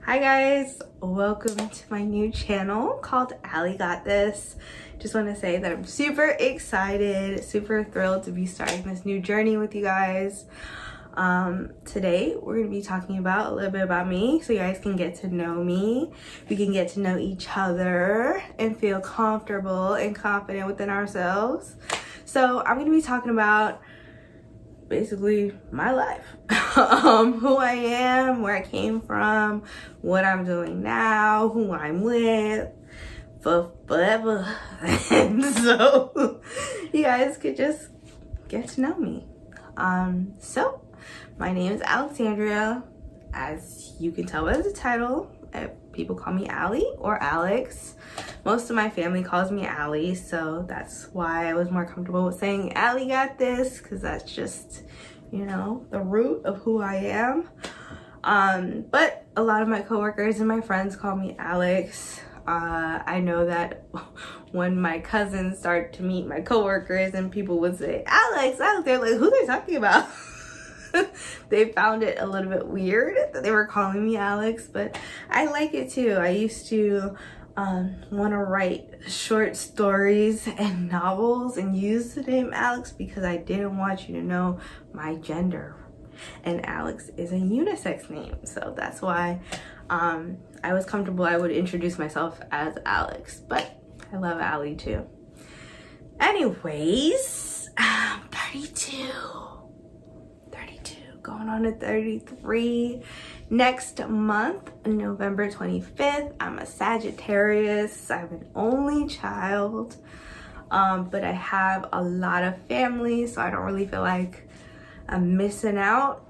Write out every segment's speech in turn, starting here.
Hi guys, welcome to my new channel called Allie Got This. Just want to say that I'm super excited, super thrilled to be starting this new journey with you guys. Today we're going to be talking about a little bit about me so you guys can get to know me. We can get to know each other and feel comfortable and confident within ourselves. So I'm going to be talking about basically my life, who I am, where I came from, what I'm doing now, who I'm with for forever. And so you guys could just get to know me. So my name is Alexandria. As you can tell by the title, people call me Allie or Alex. Most of my family calls me Allie, so that's why I was more comfortable with saying Allie Got This, because that's just, you know, the root of who I am. But a lot of my coworkers and my friends call me Alex. I know that when my cousins start to meet my coworkers and people would say Alex, they're like, who they're talking about? They found it a little bit weird that they were calling me Alex, but I like it too. I used to want to write short stories and novels and use the name Alex because I didn't want you to know my gender. And Alex is a unisex name, so that's why I was comfortable. I would introduce myself as Alex, but I love Allie too. Anyways, I'm 32, going on to 33 next month, November 25th. I'm a Sagittarius. I'm an only child, but I have a lot of family, so I don't really feel like I'm missing out.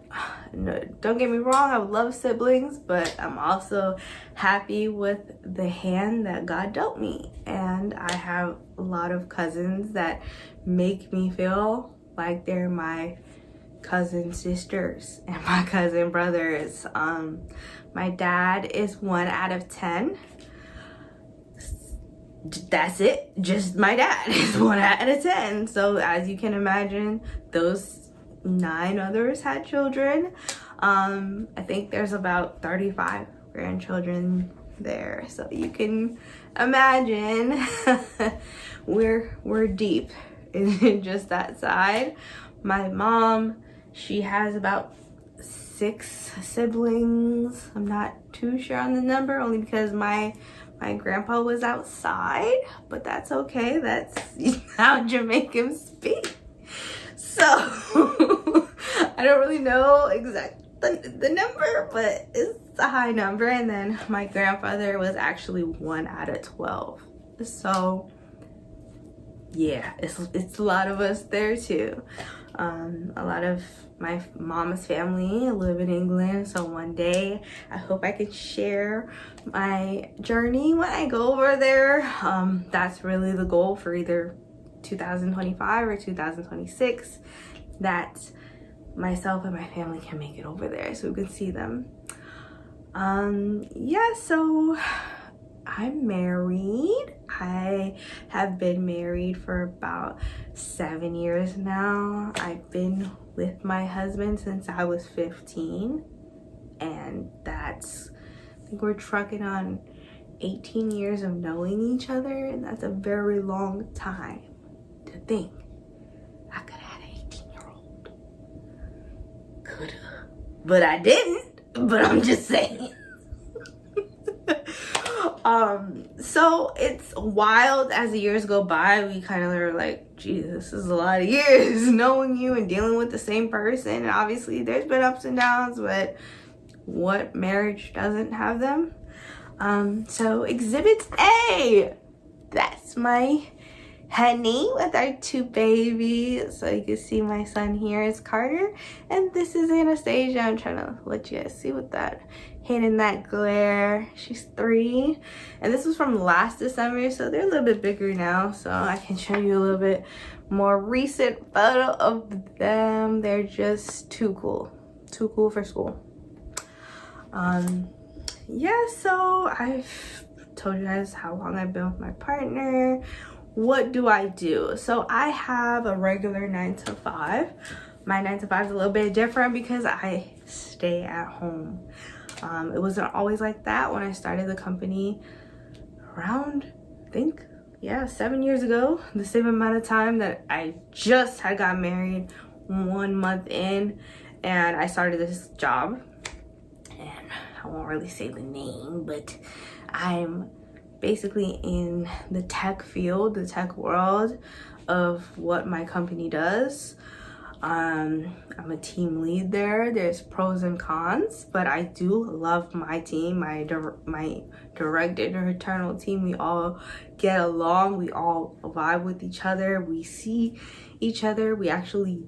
No, don't get me wrong, I would love siblings, but I'm also happy with the hand that God dealt me. And I have a lot of cousins that make me feel like they're my cousin sisters and my cousin brothers. My dad is 1 out of 10. That's it. Just my dad is 1 out of 10. So as you can imagine, those 9 others had children. I think there's about 35 grandchildren there. So you can imagine we're deep in just that side. My mom, she has about 6 siblings. I'm not too sure on the number, only because my grandpa was outside, but that's okay. That's how Jamaicans speak. So I don't really know the number, but it's a high number. And then my grandfather was actually 1 out of 12. So yeah, it's a lot of us there too. A lot of my mom's family live in England, so one day I hope I can share my journey when I go over there. That's really the goal for either 2025 or 2026, that myself and my family can make it over there so we can see them. Yeah, so I'm married. I have been married for about 7 years now. I've been with my husband since I was 15, and I think we're trucking on 18 years of knowing each other, and that's a very long time to think I could have had an 18-year-old. Coulda, but I didn't. But I'm just saying. So it's wild. As the years go by, we kind of are like, geez, this is a lot of years knowing you and dealing with the same person. And obviously there's been ups and downs, but what marriage doesn't have them? So Exhibit A, that's my honey with our 2 babies. So you can see my son here is Carter, and this is Anastasia. I'm trying to let you guys see with that hitting that glare. She's 3, and this was from last December, so they're a little bit bigger now, so I can show you a little bit more recent photo of them. They're just too cool for school. Yeah, so I've told you guys how long I've been with my partner. What do I do? So I have a regular 9 to 5. My 9 to 5 is a little bit different because I stay at home. It wasn't always like that when I started the company around, I think, yeah, 7 years ago, the same amount of time that I just had got married, 1 month in, and I started this job. And I won't really say the name, but I'm basically in the tech field, the tech world of what my company does. I'm a team lead there. There's pros and cons, but I do love my team, my direct and internal team. We all get along. We all vibe with each other. We see each other. We actually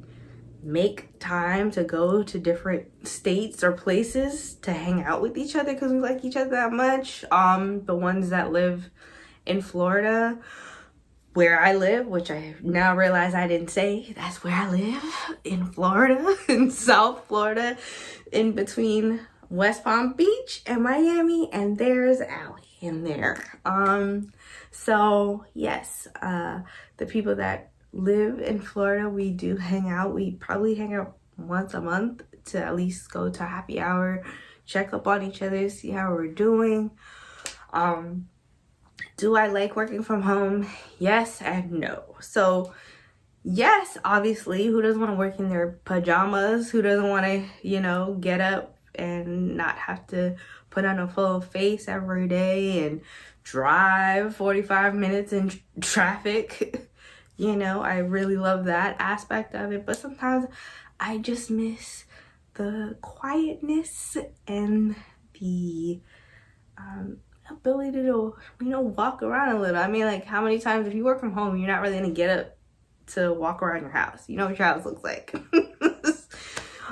make time to go to different states or places to hang out with each other because we like each other that much. The ones that live in Florida, where I live, which I now realize I didn't say, that's where I live, in Florida, in South Florida, in between West Palm Beach and Miami, and there's Allie in there. So yes, the people that live in Florida, we do hang out. We probably hang out once a month to at least go to happy hour, check up on each other, see how we're doing. Do I like working from home? Yes and no. So yes, obviously, who doesn't want to work in their pajamas? Who doesn't want to, get up and not have to put on a full face every day and drive 45 minutes in traffic? I really love that aspect of it, but sometimes I just miss the quietness and the ability to, walk around a little. I mean, like, how many times if you work from home, you're not really gonna get up to walk around your house? You know what your house looks like.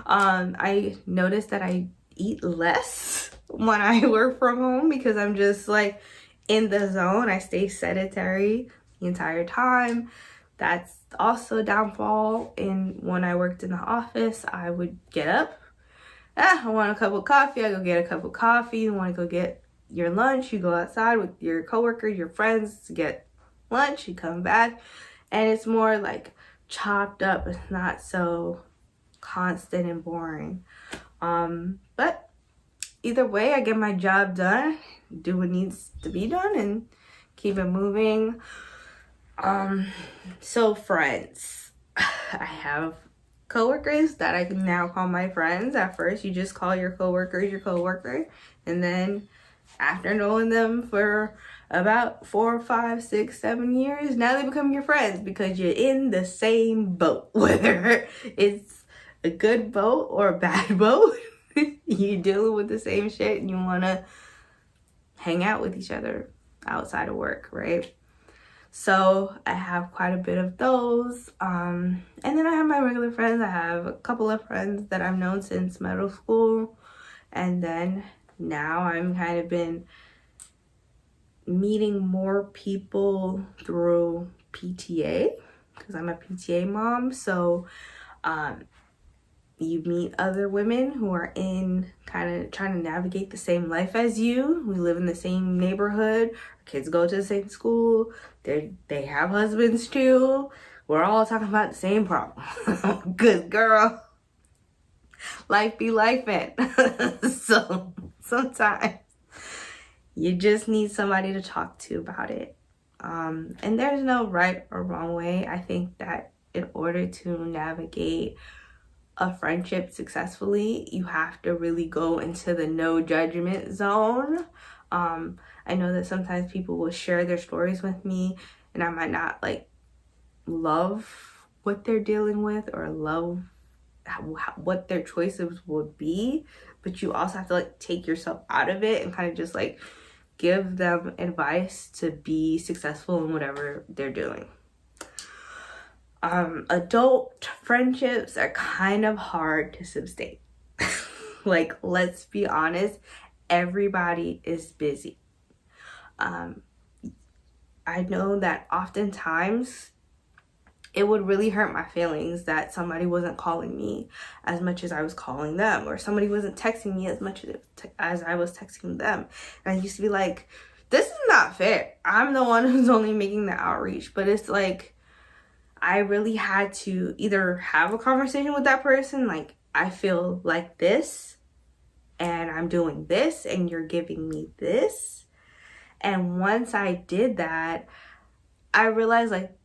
I noticed that I eat less when I work from home because I'm just like in the zone. I stay sedentary the entire time. That's also a downfall. In when I worked in the office, I would get up. I want a cup of coffee. I go get a cup of coffee. You want to go get your lunch. You go outside with your coworkers, your friends to get lunch. You come back, and it's more like chopped up. It's not so constant and boring. But either way, I get my job done, do what needs to be done, and keep it moving. So friends, I have coworkers that I can now call my friends. At first, you just call your coworker, and then after knowing them for about 4, 5, 6, 7 years, now they become your friends because you're in the same boat. Whether it's a good boat or a bad boat, you're dealing with the same shit and you want to hang out with each other outside of work, right? So I have quite a bit of those. And then I have my regular friends. I have a couple of friends that I've known since middle school. And then now I'm kind of been meeting more people through PTA because I'm a PTA mom. So you meet other women who are in kind of trying to navigate the same life as you. We live in the same neighborhood. Our kids go to the same school. They have husbands too. We're all talking about the same problem. Good girl. Life be lifing. So sometimes you just need somebody to talk to about it. And there's no right or wrong way. I think that in order to navigate a friendship successfully, you have to really go into the no judgment zone. I know that sometimes people will share their stories with me and I might not like love what they're dealing with or love what their choices would be, but you also have to like take yourself out of it and kind of just like give them advice to be successful in whatever they're doing. Adult friendships are kind of hard to sustain. Like, let's be honest, everybody is busy. I know that oftentimes it would really hurt my feelings that somebody wasn't calling me as much as I was calling them, or somebody wasn't texting me as much as I was texting them. And I used to be like, this is not fair. I'm the one who's only making the outreach. But it's like, I really had to either have a conversation with that person, like, I feel like this, and I'm doing this and you're giving me this. And once I did that, I realized like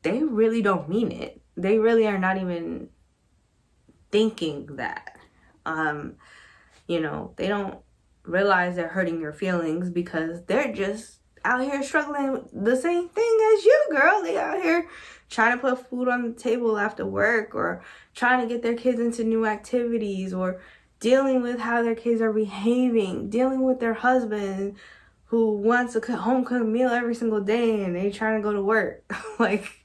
they really don't mean it. They really are not even thinking that. You know, they don't realize they're hurting your feelings because they're just out here struggling with the same thing as you, girl. They out here trying to put food on the table after work, or trying to get their kids into new activities, or dealing with how their kids are behaving, dealing with their husband who wants a home cooked meal every single day and they trying to go to work. Like,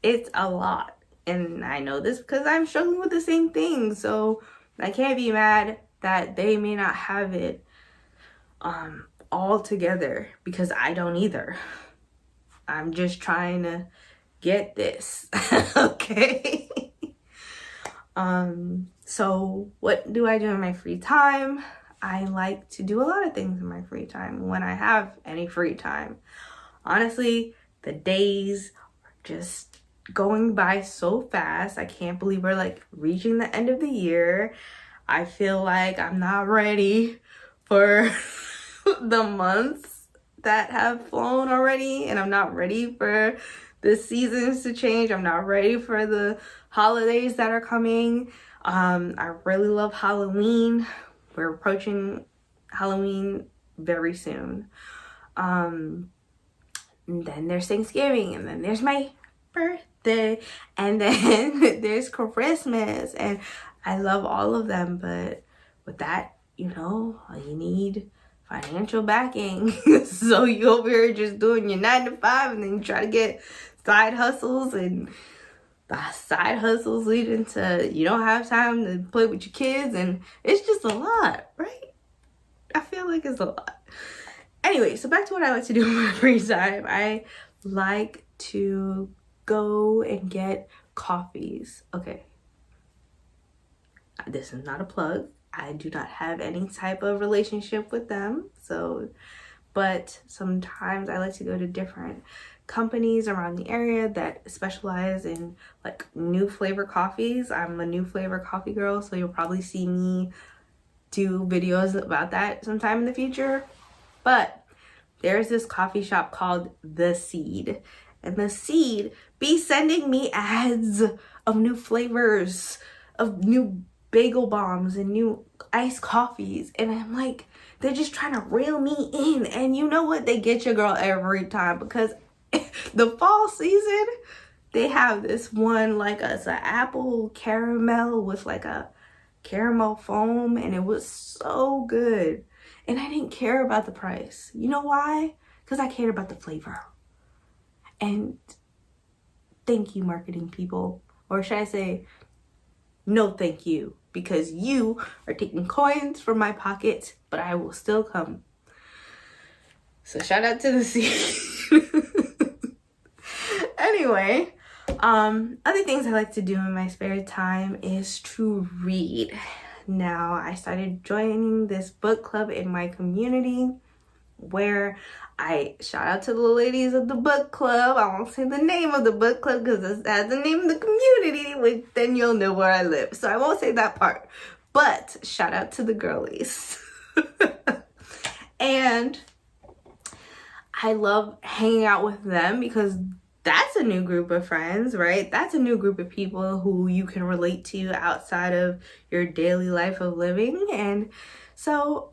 it's a lot. And I know this because I'm struggling with the same thing. So I can't be mad that they may not have it all together, because I don't either. I'm just trying to get this. Okay. So what do I do in my free time? I like to do a lot of things in my free time when I have any free time. Honestly, the days are just going by so fast. I can't believe we're like reaching the end of the year. I feel like I'm not ready for the months that have flown already, and I'm not ready for the seasons to change. I'm not ready for the holidays that are coming. I really love Halloween. We're approaching Halloween very soon. And then there's Thanksgiving, and then there's my birthday, and then there's Christmas, and I love all of them. But with that, you know, you need financial backing. So you over here just doing your 9 to 5, and then you try to get side hustles, and the side hustles lead into you don't have time to play with your kids, and it's just a lot, right? I feel like it's a lot. Anyway, so back to what I like to do in my free time. I like to go and get coffees. Okay, this is not a plug. I do not have any type of relationship with them. But sometimes I like to go to different companies around the area that specialize in like new flavor coffees. I'm a new flavor coffee girl, so you'll probably see me do videos about that sometime in the future. But there's this coffee shop called The Seed, and The Seed be sending me ads of new flavors, of new bagel bombs and new iced coffees, and I'm like, they're just trying to reel me in. And you know what? They get your girl every time, because the fall season, they have this one like it's an apple caramel with like a caramel foam, and it was so good. And I didn't care about the price. You know why? Because I cared about the flavor. And thank you, marketing people. Or should I say, no thank you, because you are taking coins from my pocket, but I will still come. So shout out to The Seed. Anyway, other things I like to do in my spare time is to read. Now, I started joining this book club in my community, where I shout out to the ladies of the book club. I won't say the name of the book club because that's the name of the community, which then you'll know where I live. So I won't say that part. But shout out to the girlies. And I love hanging out with them because that's a new group of friends, right? That's a new group of people who you can relate to outside of your daily life of living. And so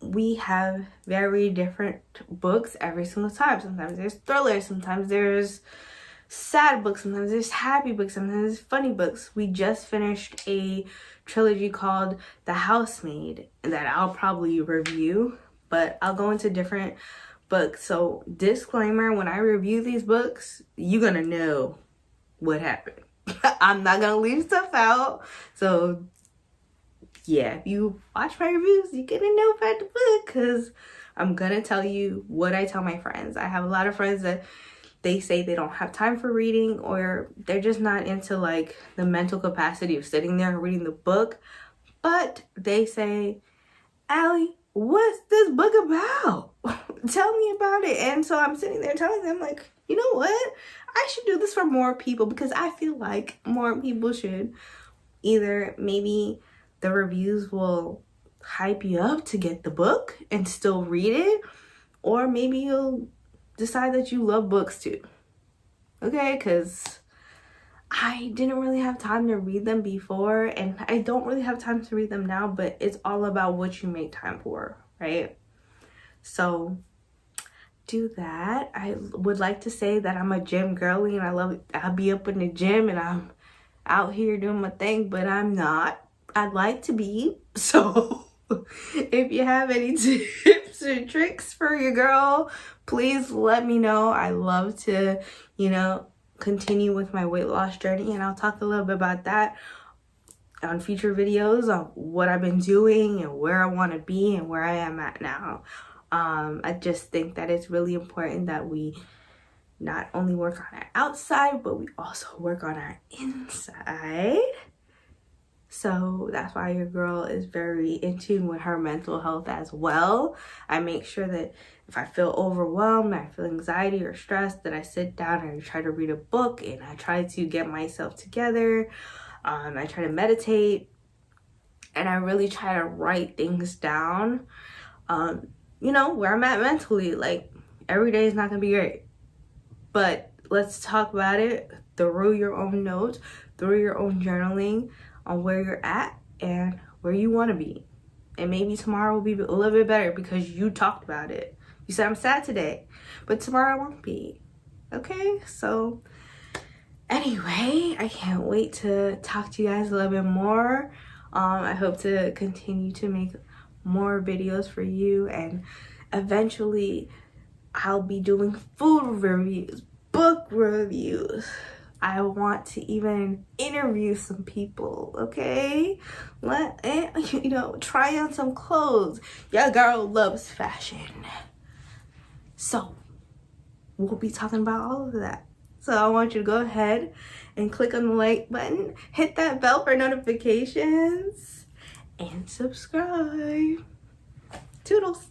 we have very different books every single time. Sometimes there's thrillers, sometimes there's sad books, sometimes there's happy books, sometimes there's funny books. We just finished a trilogy called The Housemaid that I'll probably review, but I'll go into different books. So disclaimer, when I review these books, you're gonna know what happened. I'm not gonna leave stuff out. So yeah, if you watch my reviews, you're gonna know about the book, because I'm gonna tell you what I tell my friends. I have a lot of friends that they say they don't have time for reading, or they're just not into like the mental capacity of sitting there and reading the book. But they say, Allie, what's this book about? Tell me about it. And so I'm sitting there telling them, like, you know what? I should do this for more people, because I feel like more people should either maybe the reviews will hype you up to get the book and still read it, or maybe you'll decide that you love books too. Okay, because I didn't really have time to read them before, and I don't really have time to read them now, but it's all about what you make time for, right? So do that. I would like to say that I'm a gym girly and I'll be up in the gym and I'm out here doing my thing, but I'm not. I'd like to be. So if you have any tips or tricks for your girl, please let me know. I love to, continue with my weight loss journey, and I'll talk a little bit about that on future videos on what I've been doing and where I want to be and where I am at now. I just think that it's really important that we not only work on our outside, but we also work on our inside. So that's why your girl is very in tune with her mental health as well. I make sure that if I feel overwhelmed, I feel anxiety or stress, that I sit down and I try to read a book and I try to get myself together. I try to meditate and I really try to write things down. Where I'm at mentally. Like, every day is not gonna be great, but let's talk about it through your own notes, through your own journaling, on where you're at and where you want to be. And maybe tomorrow will be a little bit better because you talked about it. You said, I'm sad today, but tomorrow I won't be. Okay, so anyway, I can't wait to talk to you guys a little bit more. I hope to continue to make more videos for you, and eventually I'll be doing food reviews, book reviews. I want to even interview some people, okay? Try on some clothes. Your girl loves fashion. So we'll be talking about all of that. So I want you to go ahead and click on the like button, hit that bell for notifications, and subscribe. Toodles.